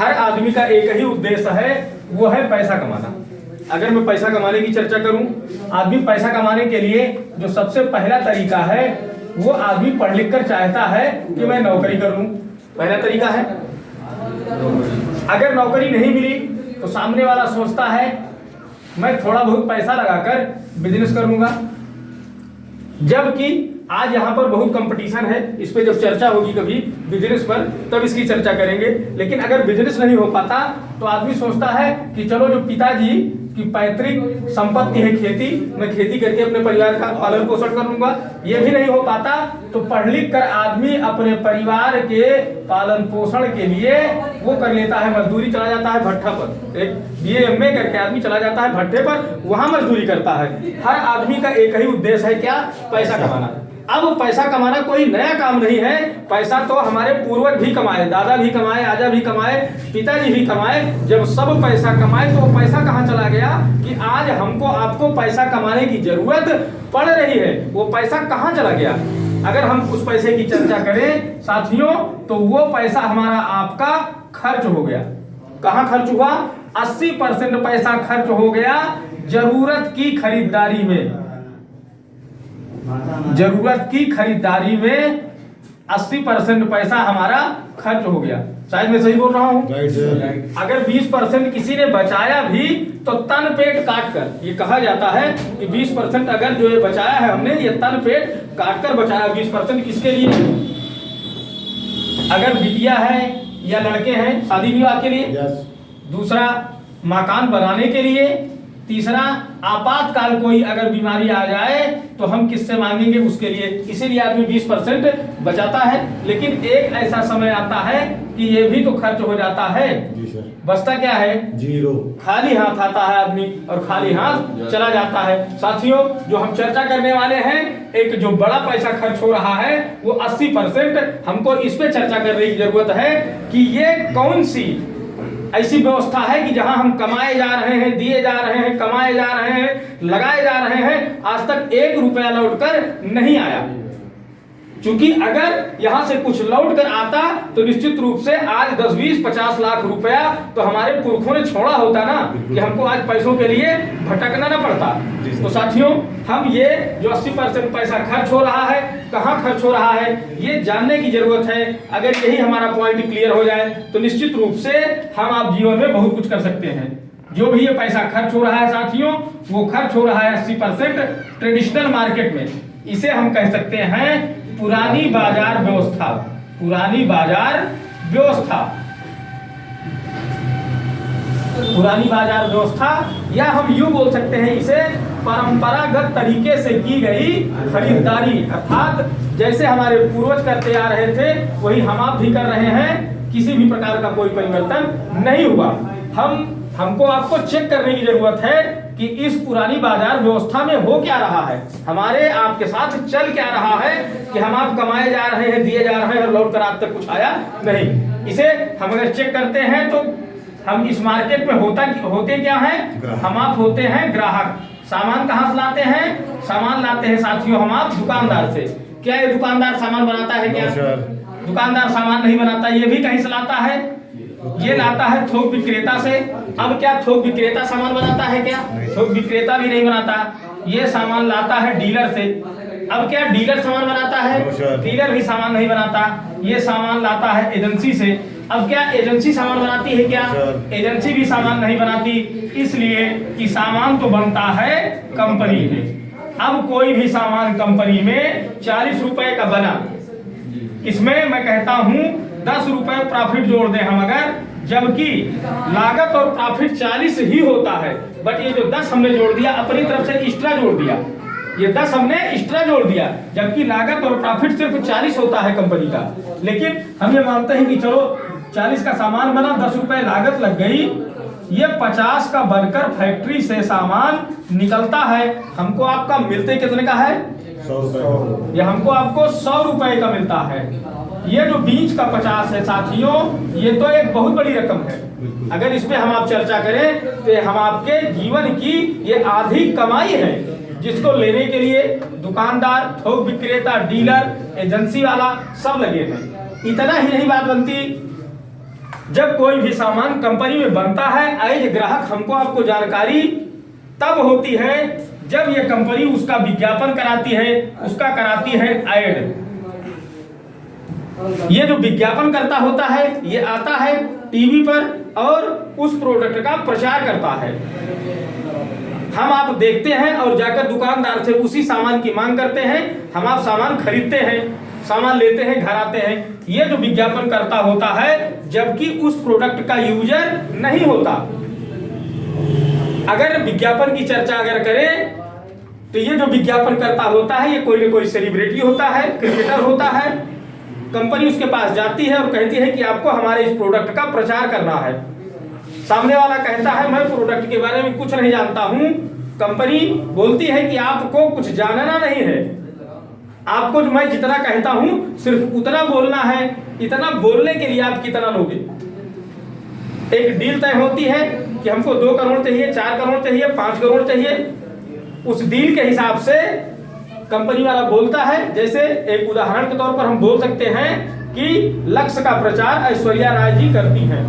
हर आदमी का एक ही उद्देश्य है, वो है पैसा कमाना। अगर मैं पैसा कमाने की चर्चा करूं, आदमी पैसा कमाने के लिए जो सबसे पहला तरीका है, वो आदमी पढ़ लिख कर चाहता है कि मैं नौकरी कर लूं। पहला तरीका है। अगर नौकरी नहीं मिली तो सामने वाला सोचता है मैं थोड़ा बहुत पैसा लगाकर बिजनेस करूंगा। जबकि आज यहाँ पर बहुत कंपटीशन है, इस पे जब चर्चा होगी कभी बिजनेस पर तब इसकी चर्चा करेंगे। लेकिन अगर बिजनेस नहीं हो पाता तो आदमी सोचता है कि चलो जो पिताजी की पैतृक संपत्ति है खेती, मैं खेती करके अपने परिवार का पालन पोषण कर लूंगा। ये भी नहीं हो पाता तो पढ़ लिख कर आदमी अपने परिवार के पालन पोषण के लिए वो कर लेता है, मजदूरी चला जाता है भट्ठा पर। एक BA MA करके आदमी चला जाता है भट्ठे पर, वहां मजदूरी करता है। हर आदमी का एक ही उद्देश्य है, क्या? पैसा कमाना। अब पैसा कमाना कोई नया काम नहीं है। पैसा तो हमारे पूर्वज भी कमाए, दादा भी कमाए, आजा भी कमाए, पिताजी भी कमाए। जब सब पैसा कमाए तो पैसा कहाँ चला गया कि आज हमको आपको पैसा कमाने की जरूरत पड़ रही है, वो पैसा कहाँ चला गया? अगर हम उस पैसे की चर्चा करें साथियों, तो वो पैसा हमारा आपका खर्च हो गया। कहाँ खर्च हुआ? 80% पैसा खर्च हो गया जरूरत की खरीदारी में। जरूरत की खरीदारी में 80% पैसा हमारा खर्च हो गया। शायद मैं सही बोल रहा हूं। अगर 20% किसी ने बचाया भी तो तन पेट काट कर, ये कहा जाता है कि 20% अगर जो ये बचाया है हमने, ये तन पेट काट कर बचाया। 20% किसके लिए? अगर बिटिया है या लड़के हैं शादी विवाह के लिए, दूसरा मकान बनाने के लिए, तीसरा आपातकाल कोई अगर बीमारी आ जाए तो हम किससे मांगेंगे उसके लिए। इसीलिए आदमी 20% बचाता है। लेकिन एक ऐसा समय आता है कि ये भी तो खर्च हो जाता है। जी सर। बचता क्या है? जीरो। खाली हाथ आता है आदमी और खाली हाथ चला जाता है। साथियों, जो हम चर्चा करने वाले हैं, एक जो बड़ा पैसा खर्च हो रहा है वो 80%। हमको इस पे चर्चा करने की जरूरत है कि ये कौन सी ऐसी व्यवस्था है कि जहां हम कमाए जा रहे हैं, दिए जा रहे हैं, कमाए जा रहे हैं, लगाए जा रहे हैं, आज तक 1 रुपया लौट कर नहीं आया। क्योंकि अगर यहां से कुछ लौट कर आता तो निश्चित रूप से आज 10, 20, 50 लाख रुपया तो हमारे पुरखों ने छोड़ा होता ना, कि हमको आज पैसों के लिए भटकना ना पड़ता। तो साथियों, हम ये जो 80% पैसा खर्च हो रहा है, कहाँ खर्च हो रहा है, ये जानने की जरूरत है। अगर यही हमारा पॉइंट क्लियर हो जाए तो निश्चित रूप से हम आप जीवन में बहुत कुछ कर सकते हैं। जो भी ये पैसा खर्च हो रहा है साथियों, वो खर्च हो रहा है 80% ट्रेडिशनल मार्केट में। इसे हम कह सकते हैं पुरानी बाजार व्यवस्था। पुरानी बाजार व्यवस्था, पुरानी बाजार व्यवस्था, या हम यूं बोल सकते हैं इसे परंपरागत तरीके से की गई खरीदारी। अर्थात जैसे हमारे पूर्वज करते आ रहे थे वही हम आप भी कर रहे हैं। किसी भी प्रकार का कोई परिवर्तन नहीं हुआ। हमको आपको चेक करने की जरूरत है कि इस पुरानी बाजार व्यवस्था में हो क्या रहा है, हमारे आपके साथ चल क्या रहा है, कि हम आप कमाए जा रहे हैं, दिए जा रहे हैं और लौट कर आप तक कुछ आया नहीं। इसे हम अगर चेक करते हैं तो हम इस मार्केट में होते क्या है? हम आप होते हैं ग्राहक। सामान कहाँ से लाते हैं? सामान लाते हैं साथियों हम आप दुकानदार से। क्या ये दुकानदार सामान बनाता है? क्या दुकानदार सामान नहीं बनाता, ये भी कहीं से लाता है? ये लाता है थोक विक्रेता से। अब क्या थोक विक्रेता सामान बनाता है? क्या थोक विक्रेता भी नहीं बनाता। ये सामान लाता है डीलर से। अब क्या डीलर सामान बनाता है? डीलर भी सामान नहीं बनाता। ये सामान लाता है एजेंसी से। अब क्या एजेंसी सामान बनाती है? क्या एजेंसी भी सामान नहीं बनाती, इसलिए कि सामान तो बनता है कंपनी में। अब कोई भी सामान कंपनी में 40 रुपए का बना, इसमें मैं कहता हूं 10 रुपए प्रॉफिट जोड़ दें हम अगर, जबकि लागत और प्रॉफिट 40 ही होता है। बट ये जो 10 हमने जोड़ दिया, अपनी तरफ से एक्स्ट्रा जोड़ दिया, ये 10 हमने एक्स्ट्रा जोड़ दिया, जबकि लागत और प्रॉफिट सिर्फ 40 होता है कंपनी का। लेकिन हम ये मानते हैं कि चलो 40 का सामान बना, 10 रुपए लागत लग गई, ये 50 का बनकर फैक्ट्री से सामान निकलता है। हमको आपका मिलते कितने का है? 100 रुपए। ये हमको आपको 100 रुपए का मिलता है। ये जो बीच का 50 है साथियों, ये तो एक बहुत बड़ी रकम है। अगर इस पे हम आप चर्चा करें तो हम आपके जीवन की ये आधी कमाई है, जिसको लेने के लिए दुकानदार, थोक विक्रेता, डीलर, एजेंसी वाला सब लगे हैं। इतना ही नहीं बात बनती, जब कोई भी सामान कंपनी में बनता है, एज ग्राहक हमको आपको जानकारी तब होती है जब ये कंपनी उसका विज्ञापन कराती है, उसका कराती है ऐड। ये जो विज्ञापन करता होता है ये आता है टीवी पर और उस प्रोडक्ट का प्रचार करता है। हम आप देखते हैं और जाकर दुकानदार से उसी सामान की मांग करते हैं, हम आप सामान खरीदते हैं, सामान लेते हैं, घर आते हैं। ये जो विज्ञापन करता होता है जबकि उस प्रोडक्ट का यूजर नहीं होता। अगर विज्ञापन की चर्चा अगर करें तो ये जो विज्ञापन करता होता है ये कोई ना कोई सेलिब्रिटी होता है, क्रिकेटर होता है। कंपनी उसके पास जाती है और कहती है कि आपको हमारे इस प्रोडक्ट का प्रचार करना है। सामने वाला कहता है मैं प्रोडक्ट के बारे में कुछ नहीं जानता हूं। कंपनी बोलती है कि आपको कुछ जानना नहीं है, आपको जो मैं जितना कहता हूं सिर्फ उतना बोलना है। इतना बोलने के लिए आप कितना लोगे? एक डील तय होती है कि हमको 2 करोड़ चाहिए, 4 करोड़ चाहिए, 5 करोड़ चाहिए। उस डील के हिसाब से कंपनी वाला बोलता है। जैसे एक उदाहरण के तौर पर हम बोल सकते हैं कि लक्ष्य का प्रचार ऐश्वर्या राय जी करती हैं।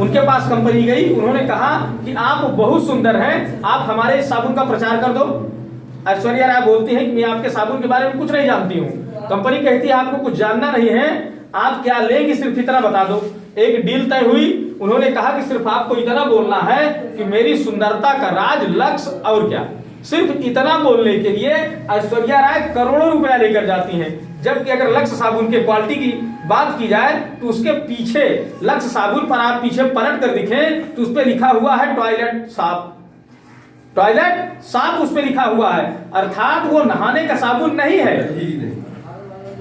उनके पास कंपनी गई, उन्होंने कहा कि आप बहुत सुंदर हैं, आप हमारे साबुन का प्रचार कर दो। ऐश्वर्या राय बोलती है कि मैं आपके साबुन के बारे में कुछ नहीं जानती हूँ। कंपनी कहती है आपको कुछ जानना नहीं है, आप क्या लेंगे सिर्फ इतना बता दो। एक डील तय हुई, उन्होंने कहा कि सिर्फ आपको इतना बोलना है कि मेरी सुंदरता का राज लक्ष्य और क्या। सिर्फ इतना बोलने के लिए ऐश्वर्या राय करोड़ों रुपया लेकर जाती हैं। जबकि अगर लक्ष्य साबुन के क्वालिटी की बात की जाए तो उसके पीछे लक्ष्य साबुन पर आप पीछे पलट कर दिखें तो उस पर लिखा हुआ है टॉयलेट साफ। टॉयलेट साफ उस पर लिखा हुआ है, अर्थात वो नहाने का साबुन नहीं है,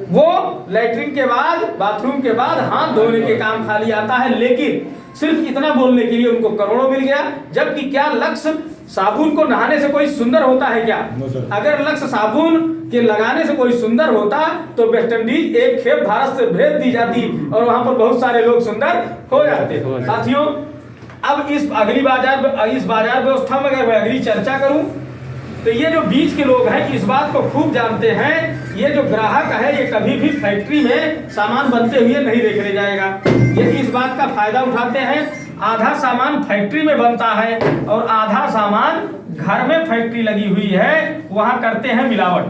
वो लैट्रिन के बाद, बाथरूम के बाद हाथ धोने के काम खाली आता है। लेकिन सिर्फ इतना बोलने के लिए उनको करोड़ों मिल गया। जबकि क्या लक्ष्य साबुन को नहाने से कोई सुंदर होता है क्या? अगर लक्ष्य साबुन के लगाने से कोई सुंदर होता तो वेस्ट इंडीज एक खेप भारत से भेज दी जाती और वहां पर बहुत सारे लोग सुंदर हो जाते। साथियों, अब इस बाजार व्यवस्था में अगर मैं अगली चर्चा करूं तो ये जो बीच के लोग हैं इस बात को खूब जानते हैं, ये जो ग्राहक है ये कभी भी फैक्ट्री में सामान बनते हुए नहीं देखने जाएगा। ये इस बात का फायदा उठाते हैं, आधा सामान फैक्ट्री में बनता है और आधा सामान घर में फैक्ट्री लगी हुई है, वहां करते हैं मिलावट।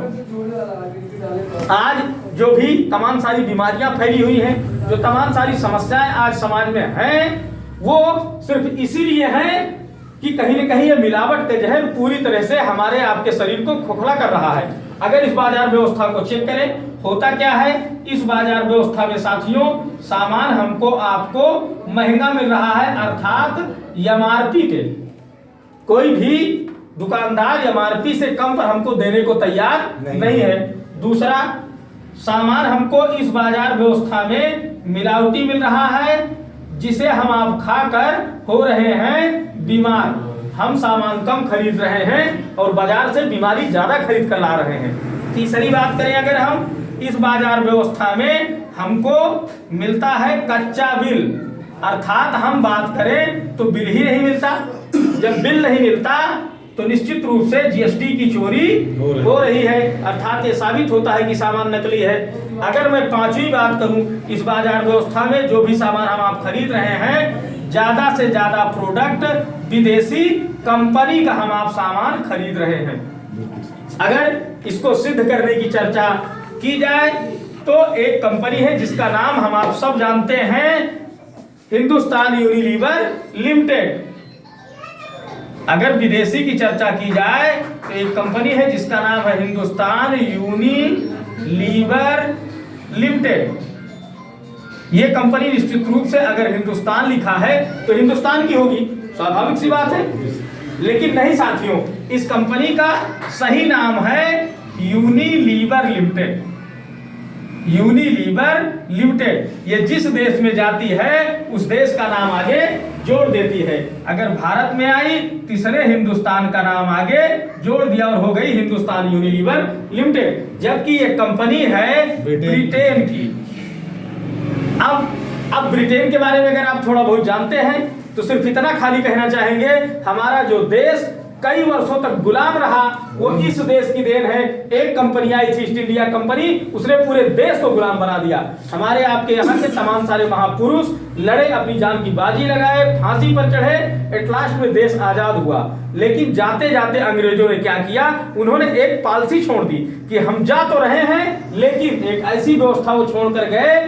आज जो भी तमाम सारी बीमारियां फैली हुई हैं, जो तमाम सारी समस्याएं आज समाज में हैं, वो सिर्फ इसीलिए हैं कि कहीं न कहीं ये मिलावट का जहर पूरी तरह से हमारे आपके शरीर को खोखला कर रहा है। अगर इस बाजार व्यवस्था को चेक करें, होता क्या है इस बाजार व्यवस्था में साथियों, सामान हमको आपको महंगा मिल रहा है, अर्थात एमआरपी के। कोई भी दुकानदार एमआरपी से कम पर हमको देने को तैयार नहीं है। दूसरा, सामान हमको इस बाजार व्यवस्था में मिलावटी मिल रहा है, जिसे हम आप खाकर हो रहे हैं बीमार। हम सामान कम खरीद रहे हैं और बाजार से बीमारी ज्यादा खरीद कर ला रहे हैं। तीसरी बात करें, अगर हम इस बाजार व्यवस्था में हमको मिलता है कच्चा बिल, अर्थात हम बात करें तो बिल ही नहीं मिलता। जब बिल नहीं मिलता तो निश्चित रूप से जीएसटी की चोरी हो रही है, अर्थात ये साबित होता है कि सामान नकली है। अगर मैं पांचवी बात करूं, इस बाजार व्यवस्था में जो भी सामान हम आप खरीद रहे हैं, ज्यादा से ज्यादा प्रोडक्ट विदेशी कंपनी का हम आप सामान खरीद रहे हैं। अगर इसको सिद्ध करने की चर्चा की जाए तो एक कंपनी है जिसका नाम हम आप सब जानते हैं, हिंदुस्तान यूनिलीवर लिमिटेड। अगर विदेशी की चर्चा की जाए तो एक कंपनी है जिसका नाम है हिंदुस्तान यूनिलीवर लिमिटेड। ये कंपनी निश्चित रूप से अगर हिंदुस्तान लिखा है तो हिंदुस्तान की होगी, स्वाभाविक सी बात है। लेकिन नहीं साथियों, इस कंपनी का सही नाम है यूनिलीवर लिमिटेड। यूनिलीवर लिमिटेड ये जिस देश में जाती है उस देश का नाम आगे जोड़ देती है। अगर भारत में आई, तीसरे हिंदुस्तान का नाम आगे जोड़ दिया और हो गई हिंदुस्तान यूनिलीवर लिमिटेड। जबकि ये कंपनी है ब्रिटेन की। अब ब्रिटेन के बारे में अगर आप थोड़ा बहुत जानते हैं तो सिर्फ इतना खाली कहना चाहेंगे, हमारा जो देश कई वर्षों तक गुलाम रहा, वो इस देश की देन है। एक कंपनी आई थी ईस्ट इंडिया कंपनी, उसने पूरे देश को गुलाम बना दिया। हमारे आपके यहाँ के तमाम सारे महापुरुष लड़े, अपनी जान की बाजी लगाए, फांसी पर चढ़े, एट लास्ट में देश आजाद हुआ। लेकिन जाते जाते अंग्रेजों ने क्या किया, उन्होंने एक पॉलिसी छोड़ दी कि हम जा तो रहे हैं लेकिन एक ऐसी व्यवस्था वो छोड़ कर गए